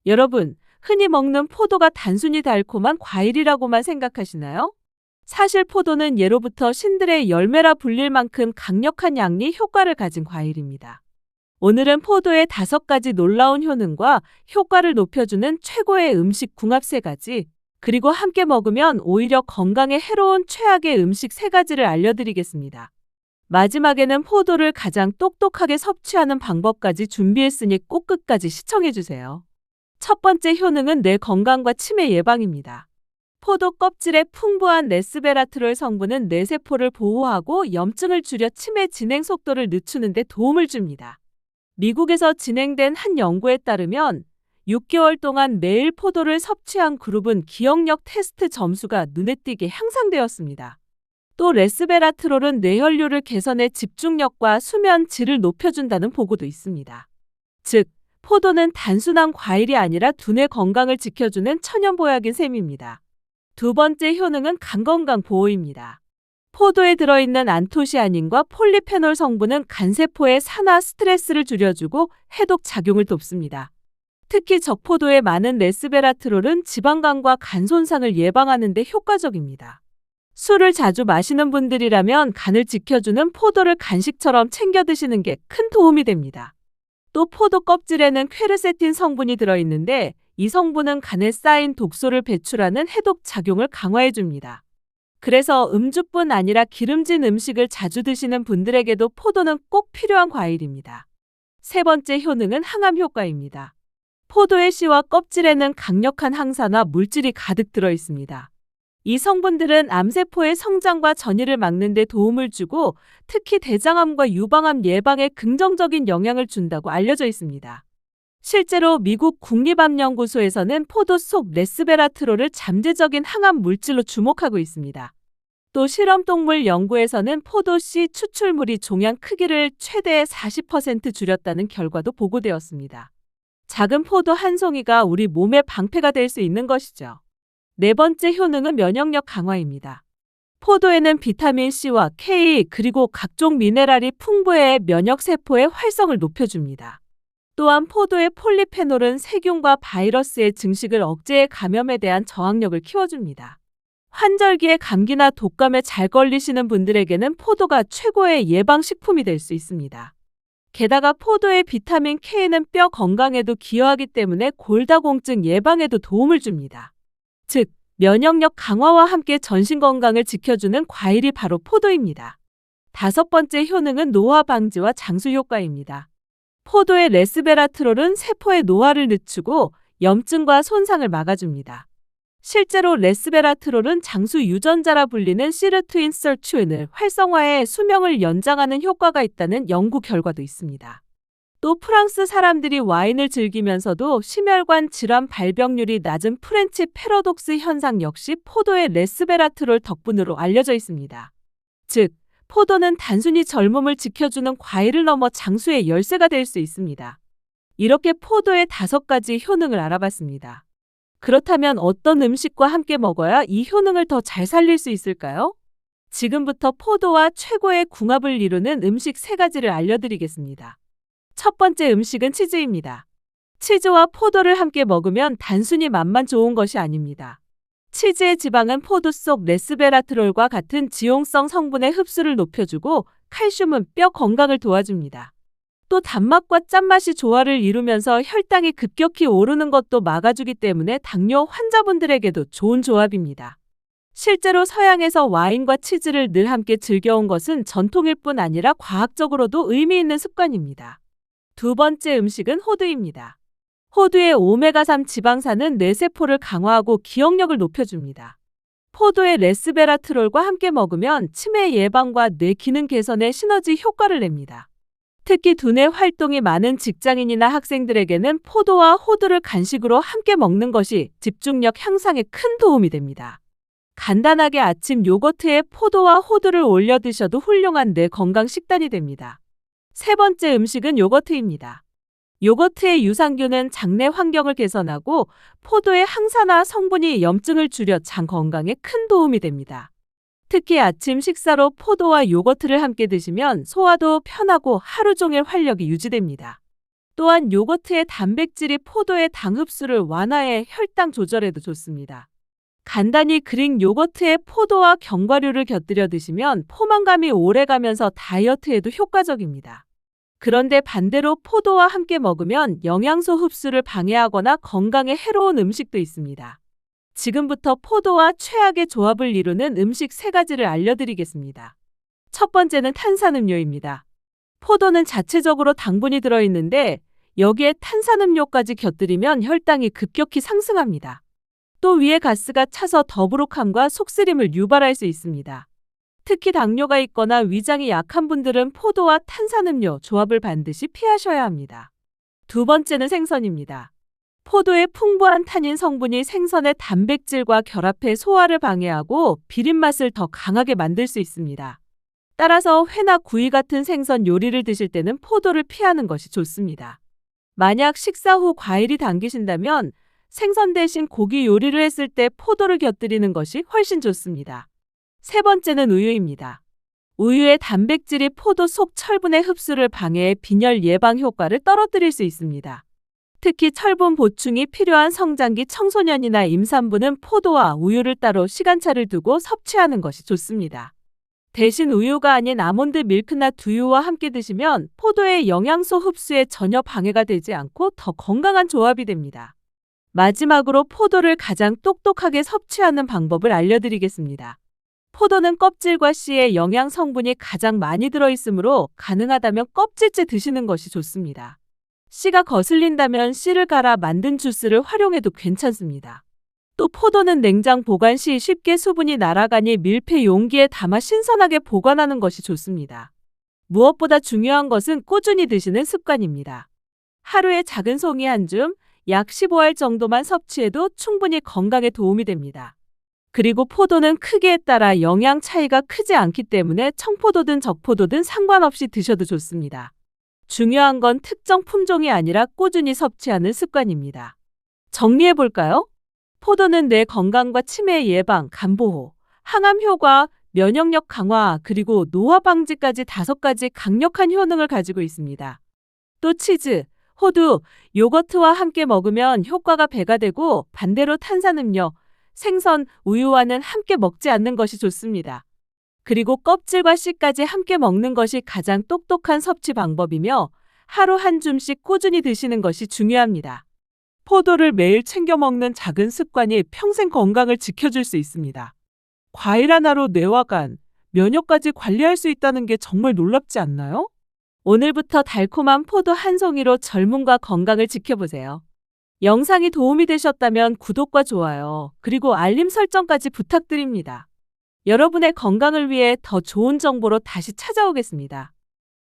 여러분, 흔히 먹는 포도가 단순히 달콤한 과일이라고만 생각하시나요? 사실 포도는 예로부터 신들의 열매라 불릴 만큼 강력한 양리 효과를 가진 과일입니다. 오늘은 포도의 5가지 놀라운 효능과 효과를 높여주는 최고의 음식 궁합 3가지, 그리고 함께 먹으면 오히려 건강에 해로운 최악의 음식 3가지를 알려드리겠습니다. 마지막에는 포도를 가장 똑똑하게 섭취하는 방법까지 준비했으니 꼭 끝까지 시청해주세요. 첫 번째 효능은 뇌 건강과 치매 예방입니다. 포도 껍질에 풍부한 레스베라트롤 성분은 뇌세포를 보호하고 염증을 줄여 치매 진행 속도를 늦추는 데 도움을 줍니다. 미국에서 진행된 한 연구에 따르면 6개월 동안 매일 포도를 섭취한 그룹은 기억력 테스트 점수가 눈에 띄게 향상되었습니다. 또 레스베라트롤은 뇌혈류를 개선해 집중력과 수면 질을 높여준다는 보고도 있습니다. 즉, 포도는 단순한 과일이 아니라 두뇌 건강을 지켜주는 천연보약인 셈입니다. 두 번째 효능은 간 건강 보호입니다. 포도에 들어있는 안토시아닌과 폴리페놀 성분은 간세포의 산화 스트레스를 줄여주고 해독 작용을 돕습니다. 특히 적포도에 많은 레스베라트롤은 지방간과 간 손상을 예방하는 데 효과적입니다. 술을 자주 마시는 분들이라면 간을 지켜주는 포도를 간식처럼 챙겨 드시는 게 큰 도움이 됩니다. 또 포도 껍질에는 퀘르세틴 성분이 들어있는데 이 성분은 간에 쌓인 독소를 배출하는 해독 작용을 강화해 줍니다. 그래서 음주뿐 아니라 기름진 음식을 자주 드시는 분들에게도 포도는 꼭 필요한 과일입니다. 세 번째 효능은 항암 효과입니다. 포도의 씨와 껍질에는 강력한 항산화 물질이 가득 들어 있습니다. 이 성분들은 암세포의 성장과 전이를 막는 데 도움을 주고 특히 대장암과 유방암 예방에 긍정적인 영향을 준다고 알려져 있습니다. 실제로 미국 국립암연구소에서는 포도 속 레스베라트롤을 잠재적인 항암 물질로 주목하고 있습니다. 또 실험동물 연구에서는 포도씨 추출물이 종양 크기를 최대 40% 줄였다는 결과도 보고되었습니다. 작은 포도 한 송이가 우리 몸의 방패가 될 수 있는 것이죠. 네 번째 효능은 면역력 강화입니다. 포도에는 비타민 C와 K 그리고 각종 미네랄이 풍부해 면역세포의 활성을 높여줍니다. 또한 포도의 폴리페놀은 세균과 바이러스의 증식을 억제해 감염에 대한 저항력을 키워줍니다. 환절기에 감기나 독감에 잘 걸리시는 분들에게는 포도가 최고의 예방식품이 될 수 있습니다. 게다가 포도의 비타민 K는 뼈 건강에도 기여하기 때문에 골다공증 예방에도 도움을 줍니다. 즉, 면역력 강화와 함께 전신 건강을 지켜주는 과일이 바로 포도입니다. 5번째 효능은 노화 방지와 장수 효과입니다. 포도의 레스베라트롤은 세포의 노화를 늦추고 염증과 손상을 막아줍니다. 실제로 레스베라트롤은 장수 유전자라 불리는 시르트윈설추인을 활성화해 수명을 연장하는 효과가 있다는 연구 결과도 있습니다. 또 프랑스 사람들이 와인을 즐기면서도 심혈관 질환 발병률이 낮은 프렌치 패러독스 현상 역시 포도의 레스베라트롤 덕분으로 알려져 있습니다. 즉, 포도는 단순히 젊음을 지켜주는 과일을 넘어 장수의 열쇠가 될 수 있습니다. 이렇게 포도의 5가지 효능을 알아봤습니다. 그렇다면 어떤 음식과 함께 먹어야 이 효능을 더 잘 살릴 수 있을까요? 지금부터 포도와 최고의 궁합을 이루는 음식 3가지를 알려드리겠습니다. 첫 번째 음식은 치즈입니다. 치즈와 포도를 함께 먹으면 단순히 맛만 좋은 것이 아닙니다. 치즈의 지방은 포도 속 레스베라트롤과 같은 지용성 성분의 흡수를 높여주고 칼슘은 뼈 건강을 도와줍니다. 또 단맛과 짠맛이 조화를 이루면서 혈당이 급격히 오르는 것도 막아주기 때문에 당뇨 환자분들에게도 좋은 조합입니다. 실제로 서양에서 와인과 치즈를 늘 함께 즐겨온 것은 전통일 뿐 아니라 과학적으로도 의미 있는 습관입니다. 두 번째 음식은 호두입니다. 호두의 오메가3 지방산은 뇌세포를 강화하고 기억력을 높여줍니다. 포도의 레스베라트롤과 함께 먹으면 치매 예방과 뇌 기능 개선에 시너지 효과를 냅니다. 특히 두뇌 활동이 많은 직장인이나 학생들에게는 포도와 호두를 간식으로 함께 먹는 것이 집중력 향상에 큰 도움이 됩니다. 간단하게 아침 요거트에 포도와 호두를 올려 드셔도 훌륭한 뇌 건강 식단이 됩니다. 세 번째 음식은 요거트입니다. 요거트의 유산균은 장내 환경을 개선하고 포도의 항산화 성분이 염증을 줄여 장 건강에 큰 도움이 됩니다. 특히 아침 식사로 포도와 요거트를 함께 드시면 소화도 편하고 하루 종일 활력이 유지됩니다. 또한 요거트의 단백질이 포도의 당 흡수를 완화해 혈당 조절에도 좋습니다. 간단히 그릭 요거트에 포도와 견과류를 곁들여 드시면 포만감이 오래가면서 다이어트에도 효과적입니다. 그런데 반대로 포도와 함께 먹으면 영양소 흡수를 방해하거나 건강에 해로운 음식도 있습니다. 지금부터 포도와 최악의 조합을 이루는 음식 3가지를 알려드리겠습니다. 첫 번째는 탄산음료입니다. 포도는 자체적으로 당분이 들어있는데 여기에 탄산음료까지 곁들이면 혈당이 급격히 상승합니다. 또 위에 가스가 차서 더부룩함과 속쓰림을 유발할 수 있습니다. 특히 당뇨가 있거나 위장이 약한 분들은 포도와 탄산음료 조합을 반드시 피하셔야 합니다. 두 번째는 생선입니다. 포도의 풍부한 타닌 성분이 생선의 단백질과 결합해 소화를 방해하고 비린맛을 더 강하게 만들 수 있습니다. 따라서 회나 구이 같은 생선 요리를 드실 때는 포도를 피하는 것이 좋습니다. 만약 식사 후 과일이 당기신다면 생선 대신 고기 요리를 했을 때 포도를 곁들이는 것이 훨씬 좋습니다. 세 번째는 우유입니다. 우유의 단백질이 포도 속 철분의 흡수를 방해해 빈혈 예방 효과를 떨어뜨릴 수 있습니다. 특히 철분 보충이 필요한 성장기 청소년이나 임산부는 포도와 우유를 따로 시간차를 두고 섭취하는 것이 좋습니다. 대신 우유가 아닌 아몬드 밀크나 두유와 함께 드시면 포도의 영양소 흡수에 전혀 방해가 되지 않고 더 건강한 조합이 됩니다. 마지막으로 포도를 가장 똑똑하게 섭취하는 방법을 알려드리겠습니다. 포도는 껍질과 씨의 영양 성분이 가장 많이 들어있으므로 가능하다면 껍질째 드시는 것이 좋습니다. 씨가 거슬린다면 씨를 갈아 만든 주스를 활용해도 괜찮습니다. 또 포도는 냉장 보관 시 쉽게 수분이 날아가니 밀폐 용기에 담아 신선하게 보관하는 것이 좋습니다. 무엇보다 중요한 것은 꾸준히 드시는 습관입니다. 하루에 작은 송이 한 줌, 약 15알 정도만 섭취해도 충분히 건강에 도움이 됩니다. 그리고 포도는 크기에 따라 영양 차이가 크지 않기 때문에 청포도든 적포도든 상관없이 드셔도 좋습니다. 중요한 건 특정 품종이 아니라 꾸준히 섭취하는 습관입니다. 정리해볼까요? 포도는 뇌 건강과 치매 예방, 간 보호, 항암 효과, 면역력 강화, 그리고 노화 방지까지 5가지 강력한 효능을 가지고 있습니다. 또 치즈, 호두, 요거트와 함께 먹으면 효과가 배가 되고 반대로 탄산음료, 생선, 우유와는 함께 먹지 않는 것이 좋습니다. 그리고 껍질과 씨까지 함께 먹는 것이 가장 똑똑한 섭취 방법이며 하루 한 줌씩 꾸준히 드시는 것이 중요합니다. 포도를 매일 챙겨 먹는 작은 습관이 평생 건강을 지켜줄 수 있습니다. 과일 하나로 뇌와 간, 면역까지 관리할 수 있다는 게 정말 놀랍지 않나요? 오늘부터 달콤한 포도 한 송이로 젊음과 건강을 지켜보세요. 영상이 도움이 되셨다면 구독과 좋아요, 그리고 알림 설정까지 부탁드립니다. 여러분의 건강을 위해 더 좋은 정보로 다시 찾아오겠습니다.